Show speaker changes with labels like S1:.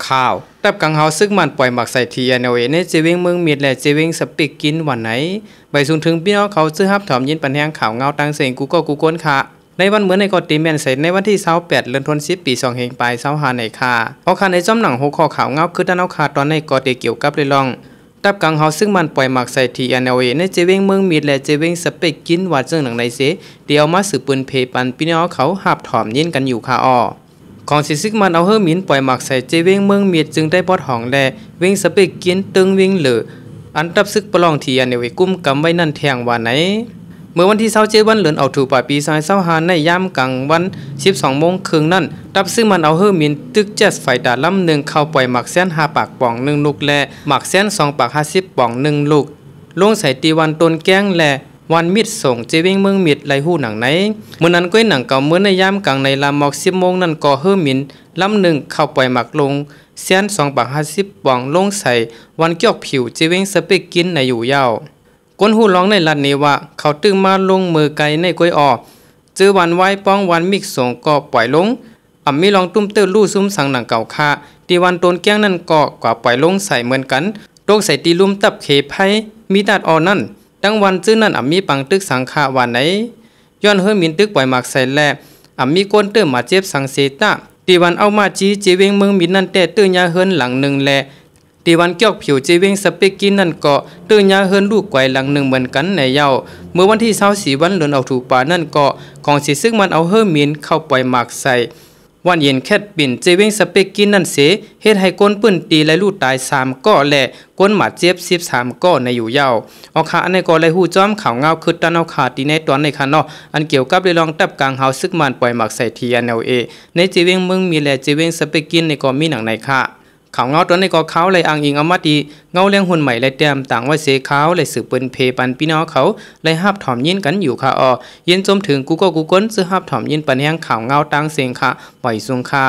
S1: ข่าวตับกังเฮาซึกมันปล่อยหมักใส่ทีเนเอในเจวิงเมืองมีดและเจวิงสปิกกินวันไหนใบสูงถึงพี่น้องเขาซื้อฮับถอมยินปันแหงข่าวเงาตังเสียงกูก็กูก้นค่ะในวันเหมือนในกอตีแมนใส่ในวันที่28เดือนธันวาคมปี2เฮงปลาย25ในค่ะเอาค่ะในจำหนัง6ข้อข่าวเงาคือด้านเอาค่ะตอนในกอตีเกี่ยวกับเรื่องตับกังเฮาซึ่งมันปล่อยหมักใส่ทีเนเอในเจวิงเมืองมีดและเจวิงสปิกกินว่าเจิงหนังในเสเดี๋ยวมาสืบปืนเพปันพี่น้องเขาฮับถอมยินกันอยู่ค่ะอ้อของสิซึกมันเอาเฮอมินปล่อยหมักใส่เจเวงเมืองเมียดจึงได้ปอดห้องแลวิ่งสเปกกินตึงวิ่งเหลืออันตับซึกประลองทีอันเนวกุ้มกำไว้นั่นแทงว่าไหนเมื่อวันที่27วันเดือนเอาถูกปลายปี2525ในยามกลางวัน 12 โมงครึ่งนั่นตับซึกมันเอาเฮอมินตึกแจ๊สไฟดาลำหนึ่งเข้าปล่อยหมักแสน5ปากป่อง1ลูกและหมักแสน2ปาก50ป่อง1ลูกลงใส่ตีวันต้นแก้งและวันมิดส่งเจวิงเมืองมิดไหลหูหนังไหนเมื่อนั้นก้อยหนังเก่าเมื่อในยามกลางในลามอก10 โมงนั่นก่อเฮอมินลำหนึ่งเข้าปล่อยหมักลงเสียน2ปาก50ป่องลงใส่วันเกี่ยวผิวเจวิงสเปกกินในอยู่ยาวก้นหูร้องในลัดนี้ว่าเขาตึงมาลงมือไกลในก้อยออกเจอวันไว้ป้องวันมิกส่งก็ปล่อยลงมีลองตุ้มเตอลู่ซุ้มสังหนังเก่าค่าตีวันต้นแก้งนั่นก็กว่าปล่อยลงใส่เหมือนกันลงใส่ตีลุ่มตับเขไพ่มีดาดอ่อนนั่นตั้งวันจื้อนั่นมีปังตึกสังขาวันไหนย้อนเฮมินตึกปล่อยหมักใส่แลมีก้นเติมมาเจ็บสังเสตาตีวันเอามาจีเจเวงเมืองมินนั่นแต่ตื้อยาเฮินหลังหนึ่งแลตีวันเกี่ยวผิวเจเวงสเปกกินนั่นก็ตื้อยาเฮินลูกไกวหลังหนึ่งเหมือนกันในเย้าเมื่อวันที่24วันเดือนเอาถูกป่านั่นก็ของสิซึ่งมันเอาเฮมินเข้าปล่อยหมักใส่วันเย็นแคทปิ่นเจวิงสเปกกินนั่นเสเฮ็ดให้ก้นปื้นตีและลูกตาย3ก้อและก้นหมาเจ็บ13ก้อในอยู่ยาวเอาค่ะอันในก็เลยฮู้จ้อมข่าวเงาคือตันเอาขาตีในตอนในคันเนาะอันเกี่ยวกับเรื่องตับกลางเฮาซึกมันปล่อยหมักใส่ทีเนเอในเจวิงเมืองมีและเจวิงสเปกกินในก็มีหนังในค่ะข่าวเงาตอนในก็เขาเลยอ้างอิงเอามาดีเงาเลี้ยงหุ่นใหม่และแต้มต่างว่าเสขาวเลยสืบเปิ้นเพปันพี่น้องเขาเลยฮับถอมยินกันอยู่ค่ะยินจมถึงกูก็กูก้นซื้อฮับถอมยินปันแห่งข่าวเงาต่างเสียงค่ะปล่อยซุงค่ะ